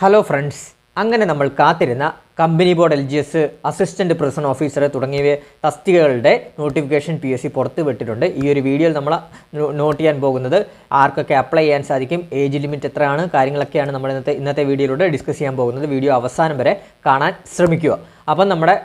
Hello friends, അങ്ങനെ നമ്മൾ കാത്തിരുന്ന company board LGS assistant prison officer തുടങ്ങിയ തസ്തികകളുടെ നോട്ടിഫിക്കേഷൻ PSC പുറത്ത് വിട്ടിട്ടുണ്ട്. ഈ ഒരു വീഡിയോയിൽ നമ്മൾ നോട്ട് ചെയ്യാൻ പോകുന്നത് ആർക്കൊക്കെ അപ്ലൈ ചെയ്യാൻ സാധിക്കും, ഏജ് ലിമിറ്റ് എത്രയാണ്, കാര്യങ്ങളൊക്കെയാണ് നമ്മൾ ഇന്നത്തെ വീഡിയോയിലൂടെ ഡിസ്കസ് ചെയ്യാൻ പോകുന്നത്. വീഡിയോ അവസാനം വരെ കാണാൻ ശ്രമിക്കുക. അപ്പം നമ്മുടെ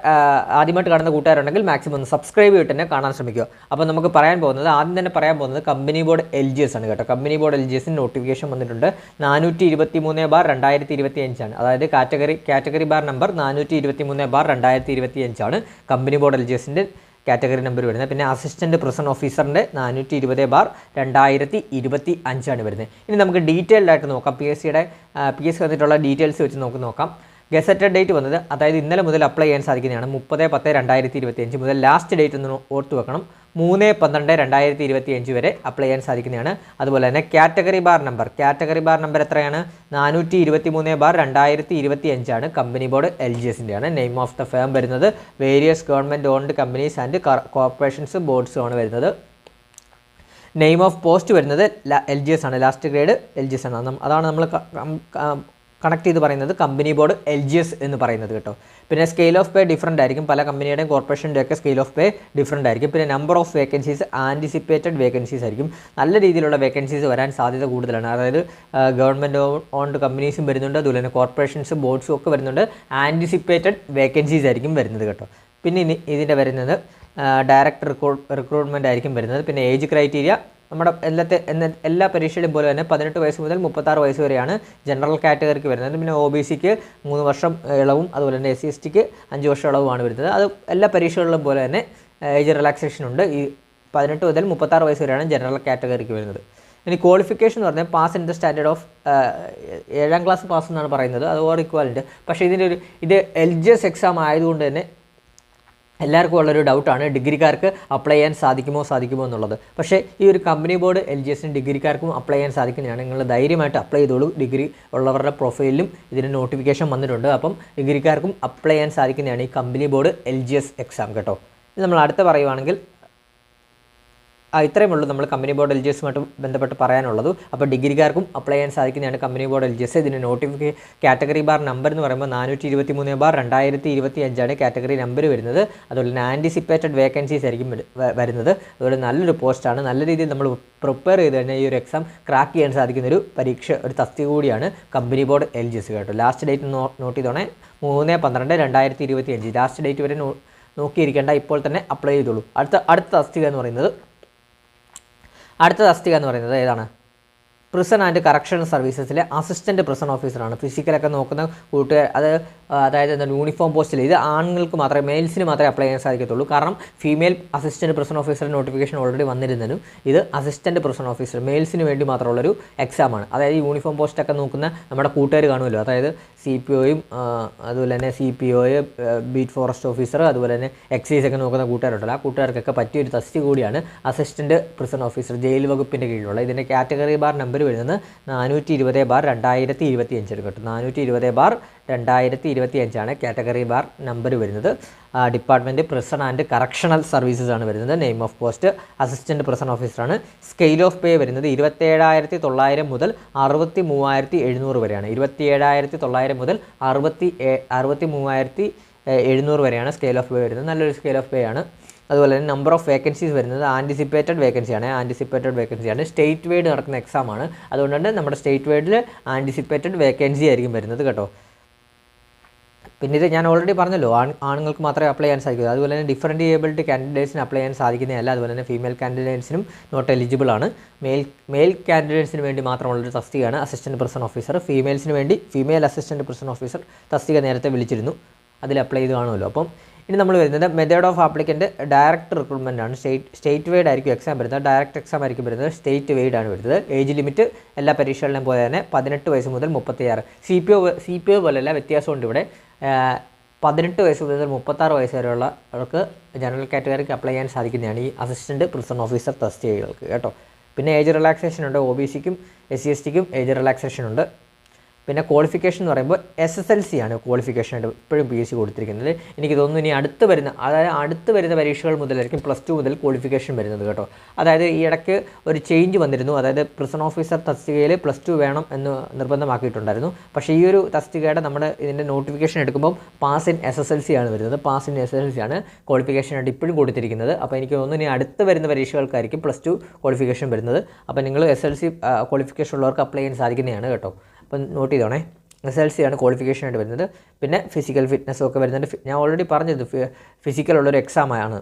ആദ്യമായിട്ട് കാണുന്ന കൂട്ടുകാരുണ്ടെങ്കിൽ മാക്സിമം ഒന്ന് സബ്സ്ക്രൈബ് ചെയ്തിട്ട് തന്നെ കാണാൻ ശ്രമിക്കുക. അപ്പോൾ നമുക്ക് ആദ്യം തന്നെ പറയാൻ പോകുന്നത് കമ്പനി ബോർഡ് LGS ആണ് കേട്ടോ. കമ്പനി ബോർഡ് LGSന് നോട്ടിഫിക്കേഷൻ വന്നിട്ടുണ്ട്. 423/2025 ആണ്. അതായത് കാറ്റഗറി ബാർ നമ്പർ 423/2025 ആണ് കമ്പനി ബോർഡ് LGSൻ്റെ കാറ്റഗറി നമ്പർ വരുന്നത്. പിന്നെ അസിസ്റ്റൻറ്റ് പ്രിസൺ ഓഫീസറിൻ്റെ 420/2025 ആണ് വരുന്നത്. ഇനി നമുക്ക് ഡീറ്റെയിൽഡ് ആയിട്ട് നോക്കാം. PSC വന്നിട്ടുള്ള ഡീറ്റെയിൽസ് വെച്ച് നോക്കാം. ഗസറ്റഡ് ഡേറ്റ് വന്നത്, അതായത് ഇന്നലെ മുതൽ അപ്ലൈ ചെയ്യാൻ സാധിക്കുന്നതാണ്. 30/10/2025 മുതൽ. ലാസ്റ്റ് ഡേറ്റ് ഒന്ന് ഓർത്ത് വെക്കണം, 3/12/2025 വരെ അപ്ലൈ ചെയ്യാൻ സാധിക്കുന്നതാണ്. അതുപോലെ തന്നെ കാറ്റഗറി ബാർ നമ്പർ എത്രയാണ്? 423/2025 ആണ്. കമ്പനി ബോർഡ് LGSൻ്റെ ആണ്. നെയിം ഓഫ് ദ ഫേം വരുന്നത് various government owned companies and corporations ബോർഡ്സും ആണ് വരുന്നത്. നെയിം ഓഫ് പോസ്റ്റ് വരുന്നത് LGS ആണ്. ലാസ്റ്റ് ഗ്രേഡ് LGS ആണ്. അതാണ് നമ്മൾ കണക്ട് ചെയ്ത് പറയുന്നത് കമ്പനി ബോർഡ് LGS എന്ന് പറയുന്നത് കേട്ടോ. പിന്നെ സ്കെയിൽ ഓഫ് പേ ഡിഫറൻ്റ് ആയിരിക്കും. പല കമ്പനിയുടെയും കോർപ്പറേഷൻ്റെയൊക്കെ സ്കെയിൽ ഓഫ് പേ ഡിഫറൻ്റ് ആയിരിക്കും. പിന്നെ number of vacancies anticipated vacancies ആയിരിക്കും. നല്ല രീതിയിലുള്ള വേക്കൻസീസ് വരാൻ സാധ്യത കൂടുതലാണ്. അതായത് ഗവൺമെൻറ് ഓൺഡ് കമ്പനീസും വരുന്നുണ്ട്, അതുപോലെ തന്നെ കോർപ്പറേഷൻസ് ബോർഡ്സും ഒക്കെ വരുന്നുണ്ട്. ആൻറ്റിസിപ്പേറ്റഡ് വേക്കൻസീസ് ആയിരിക്കും വരുന്നത് കേട്ടോ. പിന്നെ ഇതിൻ്റെ വരുന്നത് ഡയറക്റ്റ് റിക്രൂട്ട്മെൻ്റ് ആയിരിക്കും വരുന്നത്. പിന്നെ ഏജ് ക്രൈറ്റീരിയ നമ്മുടെ എല്ലാ പരീക്ഷയിലും പോലെ തന്നെ 18 വയസ്സ് മുതൽ 36 വയസ്സ് വരെയാണ് ജനറൽ കാറ്റഗറിക്ക് വരുന്നത്. പിന്നെ OBCക്ക് 3 വർഷം ഇളവും, അതുപോലെ തന്നെ SC/STക്ക് 5 വർഷം ഇളവുമാണ് വരുന്നത്. അത് എല്ലാ പരീക്ഷകളിലും പോലെ തന്നെ ഏജ് റിലാക്സേഷൻ ഉണ്ട്. ഈ 18 മുതൽ 36 വയസ്സ് വരെയാണ് ജനറൽ കാറ്റഗറിക്ക് വരുന്നത്. ഇനി ക്വാളിഫിക്കേഷൻ എന്ന് പറഞ്ഞാൽ pass in the standard of 7ാം class pass എന്നാണ് പറയുന്നത്. അതോട് ഇക്വാലൻ്റ്. പക്ഷേ ഇത് LGS എക്സാം ആയതുകൊണ്ട് തന്നെ എല്ലാവർക്കും ഉള്ളൊരു ഡൗട്ടാണ്, ഡിഗ്രിക്കാർക്ക് അപ്ലൈ ചെയ്യാൻ സാധിക്കുമോ എന്നുള്ളത്. പക്ഷേ ഈ ഒരു കമ്പനി ബോർഡ് LGSന് ഡിഗ്രിക്കാർക്കും അപ്ലൈ ചെയ്യാൻ സാധിക്കുന്നതാണ്. നിങ്ങൾ ധൈര്യമായിട്ട് അപ്ലൈ ചെയ്തോളൂ. ഡിഗ്രി ഉള്ളവരുടെ പ്രൊഫൈലിലും ഇതിന് നോട്ടിഫിക്കേഷൻ വന്നിട്ടുണ്ട്. അപ്പം ഡിഗ്രിക്കാർക്കും അപ്ലൈ ചെയ്യാൻ സാധിക്കുന്നതാണ് ഈ കമ്പനി ബോർഡ് LGS എക്സാം കേട്ടോ. ഇത് നമ്മൾ അടുത്ത് പറയുവാണെങ്കിൽ ഇത്രയും ഉള്ളൂ നമ്മൾ കമ്പനി ബോർഡ് LGSമായിട്ട് ബന്ധപ്പെട്ട് പറയാനുള്ളത്. അപ്പോൾ ഡിഗ്രിക്കാർക്കും അപ്ലൈ ചെയ്യാൻ സാധിക്കുന്നതാണ് കമ്പനി ബോർഡ് LGS. ഇതിന് കാറ്റഗറി ബാർ നമ്പർ എന്ന് പറയുമ്പോൾ 423/2025 ആണ് കാറ്റഗറി നമ്പർ വരുന്നത്. അതുപോലെ തന്നെ ആൻറ്റിസിപ്പേറ്റഡ് വേക്കൻസീസ് ആയിരിക്കും വരുന്നത്. അതുപോലെ നല്ലൊരു പോസ്റ്റാണ്. നല്ല രീതിയിൽ നമ്മൾ പ്രിപ്പയർ ചെയ്ത് കഴിഞ്ഞാൽ ഈ ഒരു എക്സാം ക്രാക്ക് ചെയ്യാൻ സാധിക്കുന്ന ഒരു തസ്തിക കൂടിയാണ് കമ്പനി ബോർഡ് LGS കേട്ടോ. ലാസ്റ്റ് ഡേറ്റ് നോട്ട് ചെയ്തോണേ, 3/12/2025. ലാസ്റ്റ് ഡേറ്റ് വരെ നോക്കിയിരിക്കേണ്ട, ഇപ്പോൾ തന്നെ അപ്ലൈ ചെയ്തോളൂ. അടുത്ത തസ്തിക എന്ന് പറയുന്നത് ഏതാണ്? പ്രിസൺ ആൻഡ് കറക്ഷണൽ സർവീസസിലെ അസിസ്റ്റൻറ്റ് പ്രിസൺ ഓഫീസറാണ്. ഫിസിക്കലൊക്കെ നോക്കുന്ന കൂട്ടുകാർ അതായത് യൂണിഫോം പോസ്റ്റിൽ ഇത് ആണുങ്ങൾക്ക് മാത്രമേ, മെയിൽസിന് മാത്രമേ അപ്ലൈ ചെയ്യാൻ സാധിക്കത്തുള്ളൂ. കാരണം female assistant prison officer notification already വന്നിരുന്നതിനും ഇത് അസിസ്റ്റൻറ്റ് പ്രിസൺ ഓഫീസർ മെയിൽസിന് വേണ്ടി മാത്രമുള്ളൊരു എക്സാമാണ്. അതായത് യൂണിഫോം പോസ്റ്റൊക്കെ നോക്കുന്ന നമ്മുടെ കൂട്ടുകാർ കാണുമല്ലോ, അതായത് CPOയും അതുപോലെ തന്നെ CPO, ബീറ്റ് ഫോറസ്റ്റ് ഓഫീസർ, അതുപോലെ തന്നെ എക്സൈസ് ഒക്കെ നോക്കുന്ന കൂട്ടുകാരുണ്ടല്ലോ, ആ കൂട്ടുകാർക്കൊക്കെ പറ്റിയൊരു തസ്തി കൂടിയാണ് അസിസ്റ്റൻറ്റ് പ്രിസൺ ഓഫീസർ, ജയിൽ വകുപ്പിൻ്റെ കീഴിലുള്ള. ഇതിൻ്റെ കാറ്റഗറി ബാർ നമ്പർ വരുന്നത് 420/2025 കേട്ടോ. 420/2025 ആണ് കാറ്റഗറി ബാർ നമ്പർ വരുന്നത്. Department prison and correctional services ആണ് വരുന്നത്. Name of post assistant prison ഓഫീസറാണ്. സ്കെയിൽ ഓഫ് പേ വരുന്നത് 27,900 മുതൽ 63,700 വരെയാണ്. 27,900 മുതൽ 63,700 വരെയാണ് സ്കെയിൽ ഓഫ് പേ വരുന്നത്. നല്ലൊരു സ്കെയിൽ ഓഫ് പേ ആണ്. അതുപോലെ തന്നെ നമ്പർ ഓഫ് വേക്കൻസീസ് വരുന്നത് ആൻറ്റിസിപ്പേറ്റഡ് വേക്കൻസിയാണ്. സ്റ്റേറ്റ് വൈഡ് നടക്കുന്ന എക്സാമാണ്. അതുകൊണ്ട് തന്നെ നമ്മുടെ സ്റ്റേറ്റ് വൈഡിൽ ആൻറ്റിസിപ്പേറ്റഡ് വേക്കൻസി ആയിരിക്കും വരുന്നത് കേട്ടോ. പിന്നെ ഇത് ഞാൻ ഓൾറെഡി പറഞ്ഞല്ലോ, ആണുങ്ങൾക്ക് മാത്രമേ അപ്ലൈ ചെയ്യാൻ സാധിക്കൂ. അതുപോലെ തന്നെ ഡിഫറൻറ്റ് ഏബിലിറ്റി കാൻഡിഡേറ്റ്സിന് അപ്ലൈ ചെയ്യാൻ സാധിക്കുന്നതല്ല. അതുപോലെ തന്നെ ഫീമെയിൽ കാൻഡിഡേറ്റ്സിനും നോട്ട് എലിജിബിൾ ആണ്. മെയിൽ കാൻഡിഡേറ്റ്സിന് വേണ്ടി മാത്രമുള്ളൊരു തസ്തികയാണ് അസിസ്റ്റൻറ്റ് പ്രിസൺ ഓഫീസർ. ഫീമെയിൽസിന് വേണ്ടി ഫീമെയിൽ അസിസ്റ്റൻറ്റ് പ്രിസൺ ഓഫീസർ തസ്തിക നേരത്തെ വിളിച്ചിരുന്നു, അതിൽ അപ്ലൈ ചെയ്ത് കാണുമല്ലോ. അപ്പം ഇനി നമ്മൾ വരുന്നത് method of applicant direct recruitment ആണ്. സ്റ്റേറ്റ് വൈഡ് ആയിരിക്കും എക്സാം വരുന്നത്. ഡയറക്റ്റ് എക്സാം ആയിരിക്കും വരുന്നത്. സ്റ്റേറ്റ് വൈഡ് ആണ് വരുന്നത്. ഏജ് ലിമിറ്റ് എല്ലാ പരീക്ഷകളിലും പോലെ തന്നെ 18 വയസ്സ് മുതൽ 36. CPO പോലെയല്ല, വ്യത്യാസമുണ്ട് ഇവിടെ. 18 വയസ്സ് മുതൽ 36 വയസ്സ് വരെയുള്ളവർക്ക് ജനറൽ കാറ്റഗറിക്ക് അപ്ലൈ ചെയ്യാൻ സാധിക്കുന്നതാണ് ഈ അസിസ്റ്റൻറ്റ് പ്രിസൺ ഓഫീസർ തസ്തികകൾക്ക് കേട്ടോ. പിന്നെ ഏജ് റിലാക്സേഷൻ ഉണ്ട്. OBCക്കും SC/STക്കും ഏജ് റിലാക്സേഷൻ ഉണ്ട്. പിന്നെ ക്വാളിഫിക്കേഷൻ എന്ന് പറയുമ്പോൾ SSLC ആണ് ക്വാളിഫിക്കേഷനായിട്ട് ഇപ്പോഴും PSC കൊടുത്തിരിക്കുന്നത്. എനിക്ക് തോന്നുന്നു ഇനി അടുത്ത് വരുന്ന പരീക്ഷകൾ മുതലായിരിക്കും +2 മുതൽ ക്വാളിഫിക്കേഷൻ വരുന്നത് കേട്ടോ. അതായത് ഈ ഇടയ്ക്ക് ഒരു ചേഞ്ച് വന്നിരുന്നു. അതായത് പ്രിസൺ ഓഫീസർ തസ്തികയിൽ +2 വേണം എന്ന് നിർബന്ധമാക്കിയിട്ടുണ്ടായിരുന്നു. പക്ഷേ ഈ ഒരു തസ്തികയുടെ നമ്മുടെ ഇതിൻ്റെ നോട്ടിഫിക്കേഷൻ എടുക്കുമ്പോൾ പാസ് ഇൻ SSLC ആണ് വരുന്നത്. പാസ് ഇൻ SSLC ആണ് ക്വാളിഫിക്കേഷനായിട്ട് ഇപ്പോഴും കൊടുത്തിരിക്കുന്നത്. അപ്പോൾ എനിക്ക് തോന്നുന്നു ഇനി അടുത്ത് വരുന്ന പരീക്ഷകൾക്കായിരിക്കും +2 ക്വാളിഫിക്കേഷൻ വരുന്നത്. അപ്പോൾ നിങ്ങൾ SSLC ക്വാളിഫിക്കേഷൻ ഉള്ളവർക്ക് അപ്ലൈ ചെയ്യാൻ സാധിക്കുന്നതാണ് കേട്ടോ. അപ്പം നോട്ട് ചെയ്തോണേ. SSLC ആണ് ക്വാളിഫിക്കേഷനായിട്ട് വരുന്നത്. പിന്നെ ഫിസിക്കൽ ഫിറ്റ്നസ്സും ഒക്കെ വരുന്നുണ്ട്. ഞാൻ ഓൾറെഡി പറഞ്ഞത് ഫിസിക്കലുള്ളൊരു എക്സാമാണ്.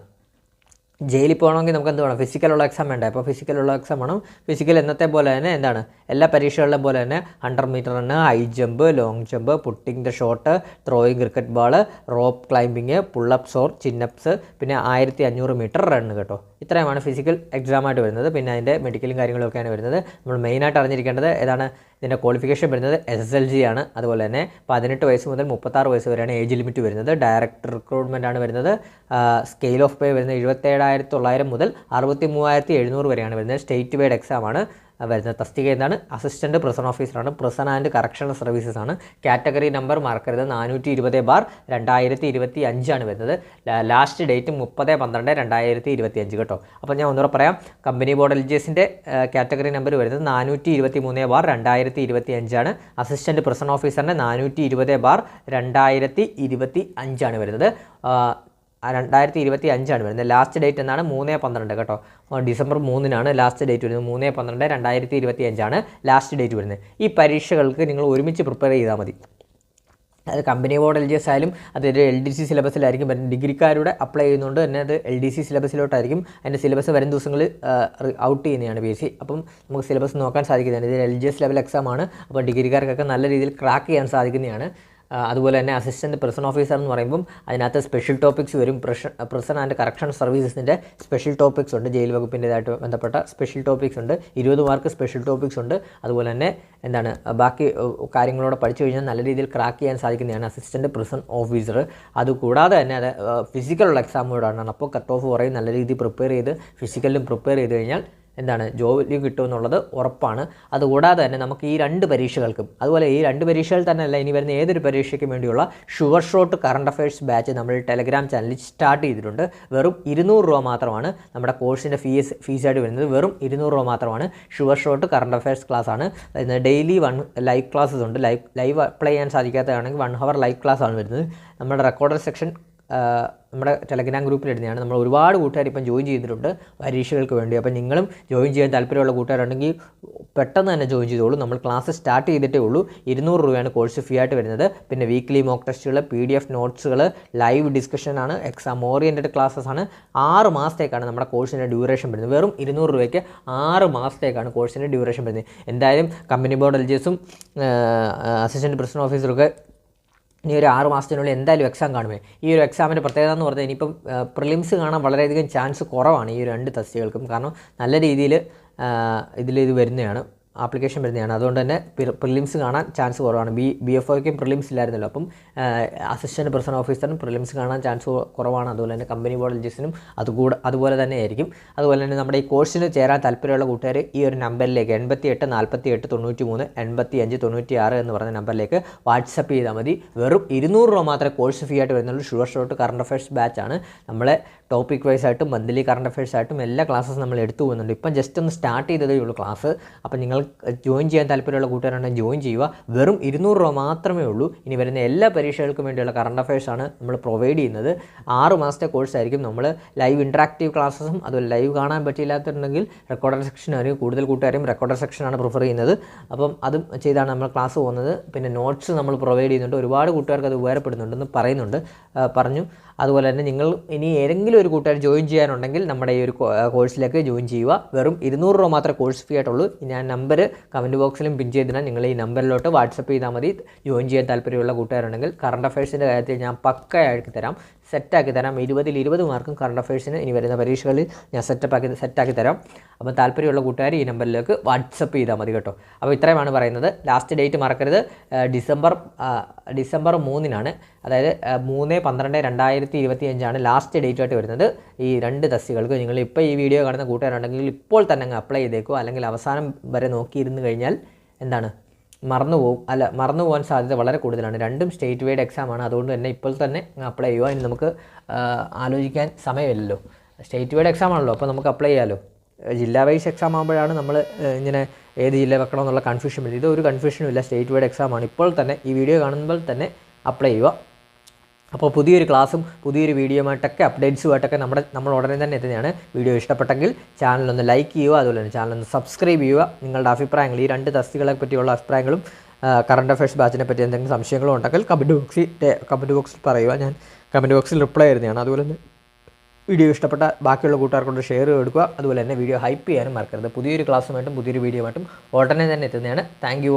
ജയിലിൽ പോകണമെങ്കിൽ നമുക്ക് എന്ത് വേണം? ഫിസിക്കലുള്ള എക്സാം വേണ്ടേ? അപ്പോൾ ഫിസിക്കലുള്ള എക്സാം വേണം. ഫിസിക്കൽ എന്നത്തെ പോലെ തന്നെ എന്താണ് എല്ലാ പരീക്ഷകളിലും പോലെ തന്നെ 100 metre run, high jump, long jump, putting the shot, throwing cricket ball, rope climbing, pullups or chinups, പിന്നെ 1500 മീറ്റർ റണ്ണ് കേട്ടോ. ഇത്രയുമാണ് ഫിസിക്കൽ എക്സാമായിട്ട് വരുന്നത്. പിന്നെ അതിൻ്റെ മെഡിക്കലും കാര്യങ്ങളൊക്കെയാണ് വരുന്നത്. നമ്മൾ മെയിനായിട്ട് അറിഞ്ഞിരിക്കേണ്ടത് ഏതാണ്? ഇതിൻ്റെ ക്വാളിഫിക്കേഷൻ വരുന്നത് SSLC ആണ്. അതുപോലെ തന്നെ 18 വയസ്സ് മുതൽ 36 വയസ്സ് വരെയാണ് ഏജ് ലിമിറ്റ് വരുന്നത്. ഡയറക്റ്റ് റിക്രൂട്ട്മെൻ്റ് ആണ് വരുന്നത്. സ്കെയിൽ ഓഫ് പേ വരുന്നത് 77,900 മുതൽ 63,700 വരെയാണ് വരുന്നത്. സ്റ്റേറ്റ് വൈഡ് എക്സാമാണ് വരുന്ന തസ്തിക എന്താണ്? അസിസ്റ്റൻറ്റ് പ്രിസൺ ഓഫീസറാണ്. പ്രിസൺ ആൻഡ് കറക്ഷണൽ സർവീസസ് ആണ്. കാറ്റഗറി നമ്പർ മറക്കരുത് 420/2025 ആണ് വരുന്നത്. ലാസ്റ്റ് ഡേറ്റ് 30/12/2025 കേട്ടോ. അപ്പോൾ ഞാൻ ഒന്നുകൂടെ പറയാം. കമ്പനി ബോർഡ് LGSൻ്റെ കാറ്റഗറി നമ്പർ വരുന്നത് 423/2025 ആണ്. അസിസ്റ്റൻറ്റ് പ്രിസൺ ഓഫീസറിൻ്റെ 420/2025 ആണ് വരുന്നത്. 2025 ആണ് വരുന്നത്. ലാസ്റ്റ് ഡേറ്റ് എന്നാണ് 3/12 കേട്ടോ. ഡിസംബർ 3-നാണ് ലാസ്റ്റ് ഡേറ്റ് വരുന്നത്. 3/12/2025 ആണ് ലാസ്റ്റ് ഡേറ്റ് വരുന്നത്. ഈ പരീക്ഷകൾക്ക് നിങ്ങൾ ഒരുമിച്ച് പ്രിപ്പയർ ചെയ്താൽ മതി. അത് കമ്പനി ബോർഡ് LGS ആയാലും അതൊരു LDC സിലബസിലായിരിക്കും വരുന്നത്. ഡിഗ്രിക്കാരുടെ അപ്ലൈ ചെയ്യുന്നതുകൊണ്ട് തന്നെ അത് LDC സിലബസിലോട്ടായിരിക്കും. അതിൻ്റെ സിലബസ് വരും ദിവസങ്ങളിൽ ഔട്ട് ചെയ്യുന്നതാണ് PSC. അപ്പം നമുക്ക് സിലബസ് നോക്കാൻ സാധിക്കുന്നതാണ്. ഇത് LGS ലെവൽ എക്സാമാണ്. അപ്പോൾ ഡിഗ്രിക്കാർക്കൊക്കെ നല്ല രീതിയിൽ ക്രാക്ക് ചെയ്യാൻ സാധിക്കുന്നതാണ്. അതുപോലെ തന്നെ അസിസ്റ്റൻറ്റ് പ്രിസൺ ഓഫീസർ എന്ന് പറയുമ്പം അതിനകത്ത് സ്പെഷ്യൽ ടോപ്പിക്സ് വരും. പ്രിസൺ ആൻഡ് കറക്ഷൻ സർവീസസിൻ്റെ സ്പെഷ്യൽ ടോപ്പിക്സ് ഉണ്ട്. ജയിൽ വകുപ്പിൻ്റേതായിട്ട് ബന്ധപ്പെട്ട സ്പെഷ്യൽ ടോപ്പിക്സ് ഉണ്ട്. 20 മാർക്ക് സ്പെഷ്യൽ ടോപ്പിക്സ് ഉണ്ട്. അതുപോലെ തന്നെ എന്താണ് ബാക്കി കാര്യങ്ങളോടെ പഠിച്ചു കഴിഞ്ഞാൽ നല്ല രീതിയിൽ ക്രാക്ക് ചെയ്യാൻ സാധിക്കുന്നതാണ് അസിസ്റ്റൻറ്റ് പ്രിസൺ ഓഫീസർ. അതുകൂടാതെ തന്നെ അത് ഫിസിക്കലുള്ള എക്സാമോടാണ്. അപ്പോൾ കട്ട് ഓഫ് കുറയും. നല്ല രീതിയിൽ പ്രിപ്പയർ ചെയ്ത് ഫിസിക്കലിലും പ്രിപ്പയർ ചെയ്ത് കഴിഞ്ഞാൽ എന്താണ് ജോലി കിട്ടുമെന്നുള്ളത് ഉറപ്പാണ്. അതുകൂടാതെ തന്നെ നമുക്ക് ഈ 2 പരീക്ഷകൾക്കും അതുപോലെ ഈ 2 പരീക്ഷകൾ തന്നെയല്ല ഇനി വരുന്ന ഏതൊരു പരീക്ഷയ്ക്കും വേണ്ടിയുള്ള sure shot current affairs batch നമ്മൾ ടെലഗ്രാം ചാനലിൽ സ്റ്റാർട്ട് ചെയ്തിട്ടുണ്ട്. വെറും 200 രൂപ മാത്രമാണ് നമ്മുടെ കോഴ്സിൻ്റെ ഫീസായിട്ട് വരുന്നത്. വെറും 200 രൂപ മാത്രമാണ്. Sure shot current affairs class ആണ്. ഡെയിലി 1 ലൈവ് ക്ലാസ്സസ് ഉണ്ട്. ലൈവ് അപ്ലൈ ചെയ്യാൻ സാധിക്കാത്തതാണെങ്കിൽ 1 ഹവർ ലൈവ് ക്ലാസ് ആണ് വരുന്നത്. നമ്മുടെ റെക്കോർഡർ സെക്ഷൻ നമ്മുടെ ടെലഗ്രാം ഗ്രൂപ്പിൽ ഇടുന്നതാണ്. നമ്മൾ ഒരുപാട് കൂട്ടുകാർ ഇപ്പം ജോയിൻ ചെയ്തിട്ടുണ്ട് പരീക്ഷകൾക്ക് വേണ്ടി. അപ്പം നിങ്ങളും ജോയിൻ ചെയ്യാൻ താല്പര്യമുള്ള കൂട്ടുകാരുണ്ടെങ്കിൽ പെട്ടെന്ന് തന്നെ ജോയിൻ ചെയ്തോളൂ. നമ്മൾ ക്ലാസ് സ്റ്റാർട്ട് ചെയ്തിട്ടേ ഉള്ളൂ. 200 രൂപയാണ് കോഴ്സ് ഫീ ആയിട്ട് വരുന്നത്. പിന്നെ വീക്ക്ലി മോക്ക് ടെസ്റ്റുകൾ, PDF നോട്ട്സുകൾ, ലൈവ് ഡിസ്കഷനാണ്, എക്സാം ഓറിയൻറ്റഡ് ക്ലാസ്സസ് ആണ്. 6 മാസത്തേക്കാണ് നമ്മുടെ കോഴ്സിൻ്റെ ഡ്യൂറേഷൻ വരുന്നത്. വെറും 200 രൂപയ്ക്ക് 6 മാസത്തേക്കാണ് കോഴ്സിൻ്റെ ഡ്യൂറേഷൻ വരുന്നത്. എന്തായാലും കമ്പനി ബോർഡ് LGSഉം അസിസ്റ്റൻറ്റ് പ്രിസൺ ഓഫീസറൊക്കെ ഇനി ഒരു 6 മാസത്തിനുള്ളിൽ എന്തായാലും എക്സാം കാണുമേ. ഈ ഒരു എക്സാമിൻ്റെ പ്രത്യേകത എന്ന് പറഞ്ഞാൽ ഇനിയിപ്പം പ്രിലിംസ് കാണാൻ വളരെയധികം ചാൻസ് കുറവാണ് ഈ 2 തസ്തികകൾക്കും. കാരണം നല്ല രീതിയിൽ ഇത് വരുന്നതാണ്, ആപ്ലിക്കേഷൻ വരുന്നതാണ്. അതുകൊണ്ട് തന്നെ പ്രിലിംസ് കാണാൻ ചാൻസ് കുറവാണ്. BFOയ്ക്കും പ്രിലിംസ് ഇല്ലായിരുന്നല്ലോ. അപ്പം അസിസ്റ്റൻറ്റ് പ്രിസൺ ഓഫീസറിനും പ്രിലിംസ് കാണാൻ ചാൻസ് കുറവാണ്. അതുപോലെ തന്നെ കമ്പനി ബോർഡ് LGSനും അതുപോലെ തന്നെ ആയിരിക്കും. അതുപോലെ തന്നെ നമ്മുടെ ഈ കോഴ്സിന് ചേരാൻ താല്പര്യമുള്ള കൂട്ടുകാർ ഈ ഒരു നമ്പറിലേക്ക് 88 48 93 85 96 എന്ന് പറഞ്ഞ നമ്പറിലേക്ക് വാട്സപ്പ് ചെയ്താൽ മതി. വെറും 200 രൂപ മാത്രമേ കോഴ്സ് ഫീ ആയിട്ട് വരുന്നുള്ളൂ. ഷുവർ ഷോട്ട് കറണ്ട് അഫയേഴ്സ് ബാച്ചാണ്. നമ്മളെ ടോപ്പിക് വൈസ് ആയിട്ടും മന്ത്ലി കറണ്ട് അഫയേഴ്സ് ആയിട്ടും എല്ലാ ക്ലാസ്സസും നമ്മൾ എടുത്തു പോകുന്നുണ്ട്. ഇപ്പം ജസ്റ്റ് ഒന്ന് സ്റ്റാർട്ട് ചെയ്തതേ ഉള്ളൂ ക്ലാസ്. അപ്പം നിങ്ങൾ ജോയിൻ ചെയ്യാൻ താല്പര്യമുള്ള കൂട്ടുകാരുണ്ടെങ്കിൽ ജോയിൻ ചെയ്യുക. വെറും 200 രൂപ മാത്രമേ ഉള്ളൂ. ഇനി വരുന്ന എല്ലാ പരീക്ഷകൾക്കും വേണ്ടിയുള്ള കറണ്ട് അഫയേഴ്സാണ് നമ്മൾ പ്രൊവൈഡ് ചെയ്യുന്നത്. 6 മാസത്തെ കോഴ്സായിരിക്കും. നമ്മൾ ലൈവ് ഇൻട്രാക്റ്റീവ് ക്ലാസ്സസും അതുപോലെ ലൈവ് കാണാൻ പറ്റിയില്ലാത്തുണ്ടെങ്കിൽ റെക്കോർഡർ സെക്ഷനായിരിക്കും. കൂടുതൽ കൂട്ടുകാരും റെക്കോർഡർ സെക്ഷനാണ് പ്രിഫർ ചെയ്യുന്നത്. അപ്പം അതും ചെയ്താണ് നമ്മൾ ക്ലാസ് പോകുന്നത്. പിന്നെ നോട്ട്സ് നമ്മൾ പ്രൊവൈഡ് ചെയ്യുന്നുണ്ട്. ഒരുപാട് കൂട്ടുകാർക്ക് അത് ഉപകാരപ്പെടുന്നുണ്ടെന്ന് പറഞ്ഞു. അതുപോലെ തന്നെ നിങ്ങൾ ഇനി ഏതെങ്കിലും ഒരു കൂട്ടുകാർ ജോയിൻ ചെയ്യാനുണ്ടെങ്കിൽ നമ്മുടെ ഈ ഒരു കോഴ്സിലേക്ക് ജോയിൻ ചെയ്യുക. വെറും 200 രൂപ മാത്രമേ കോഴ്സ് ഫീ ആയിട്ടുള്ളൂ. ഞാൻ നമ്പർ കമൻറ്റ് ബോക്സിലും പിൻ ചെയ്തിടാൻ. നിങ്ങൾ ഈ നമ്പറിലോട്ട് വാട്സപ്പ് ചെയ്താൽ മതി. ജോയിൻ ചെയ്യാൻ താല്പര്യമുള്ള കൂട്ടുകാരുണ്ടെങ്കിൽ കറണ്ട് അഫയേഴ്സിൻ്റെ കാര്യത്തിൽ ഞാൻ പക്കയാക്കി തരാം, സെറ്റാക്കി തരാം. 20 മാർക്കും കറണ്ട് അഫയേഴ്സിന് ഇനി വരുന്ന പരീക്ഷകളിൽ ഞാൻ സെറ്റാക്കി തരാം. അപ്പോൾ താല്പര്യമുള്ള കൂട്ടുകാർ ഈ നമ്പറിലേക്ക് വാട്സപ്പ് ചെയ്താൽ മതി കേട്ടോ. അപ്പോൾ ഇത്രയുമാണ് പറയുന്നത്. ലാസ്റ്റ് ഡേറ്റ് മറക്കരുത്. ഡിസംബർ 3-നാണ്. അതായത് 3/12/2025 ലാസ്റ്റ് ഡേറ്റ് ആയിട്ട് വരുന്നത്. ഈ 2 തസ്തികൾക്ക് നിങ്ങൾ ഇപ്പോൾ ഈ വീഡിയോ കാണുന്ന കൂട്ടുകാരുണ്ടെങ്കിൽ ഇപ്പോൾ തന്നെ അങ്ങ് അപ്ലൈ ചെയ്തേക്കോ. അല്ലെങ്കിൽ അവസാനം വരെ നോക്കിയിരുന്നു കഴിഞ്ഞാൽ എന്താണ് മറന്നു പോകാൻ സാധ്യത വളരെ കൂടുതലാണ്. രണ്ടും സ്റ്റേറ്റ് വൈഡ് എക്സാമാണ്. അതുകൊണ്ട് തന്നെ ഇപ്പോൾ തന്നെ അപ്ലൈ ചെയ്യുക. ഇനി നമുക്ക് ആലോചിക്കാൻ സമയമില്ലല്ലോ. സ്റ്റേറ്റ് വൈഡ് എക്സാം ആണല്ലോ, അപ്പോൾ നമുക്ക് അപ്ലൈ ചെയ്യാമല്ലോ. ജില്ലാ വൈസ് എക്സാം ആകുമ്പോഴാണ് നമ്മൾ ഇങ്ങനെ ഏത് ജില്ല വെക്കണം എന്നുള്ള കൺഫ്യൂഷൻ വരും. ഇതൊരു കൺഫ്യൂഷനും ഇല്ല, സ്റ്റേറ്റ് വൈഡ് എക്സാമാണ്. ഇപ്പോൾ തന്നെ ഈ വീഡിയോ കാണുമ്പോൾ തന്നെ അപ്ലൈ ചെയ്യുക. അപ്പോൾ പുതിയൊരു ക്ലാസ്സും പുതിയൊരു വീഡിയോയുമായിട്ടൊക്കെ അപ്ഡേറ്റ്സുമായിട്ടൊക്കെ നമ്മൾ ഉടനെ തന്നെ എത്തുന്നതാണ്. വീഡിയോ ഇഷ്ടപ്പെട്ടെങ്കിൽ ചാനലൊന്ന് ലൈക്ക് ചെയ്യുക, അതുപോലെ തന്നെ ചാനലൊന്ന് സബ്സ്ക്രൈബ് ചെയ്യുക. നിങ്ങളുടെ അഭിപ്രായങ്ങൾ, ഈ 2 തസ്തികളെ പറ്റിയുള്ള അഭിപ്രായങ്ങളും കറണ്ട് അഫയേഴ്സ് ബാച്ചിനെ പറ്റി എന്തെങ്കിലും സംശയങ്ങളും ഉണ്ടെങ്കിൽ കമൻറ്റ് ബോക്സിൽ പറയുക. ഞാൻ കമൻറ്റ് ബോക്സിൽ റിപ്ലൈ ചെയ്യുന്നതാണ്. അതുപോലെ തന്നെ വീഡിയോ ഇഷ്ടപ്പെട്ട ബാക്കിയുള്ള കൂട്ടുകാർക്കൊണ്ട് ഷെയർ കൊടുക്കുക. അതുപോലെ തന്നെ വീഡിയോ ഹൈപ്പ് ചെയ്യാനും മറക്കരുത്. പുതിയൊരു ക്ലാസ്സുമായിട്ടും പുതിയൊരു വീഡിയോയുമായിട്ടും ഉടനെ തന്നെ എത്തുന്നതാണ്. Thank you.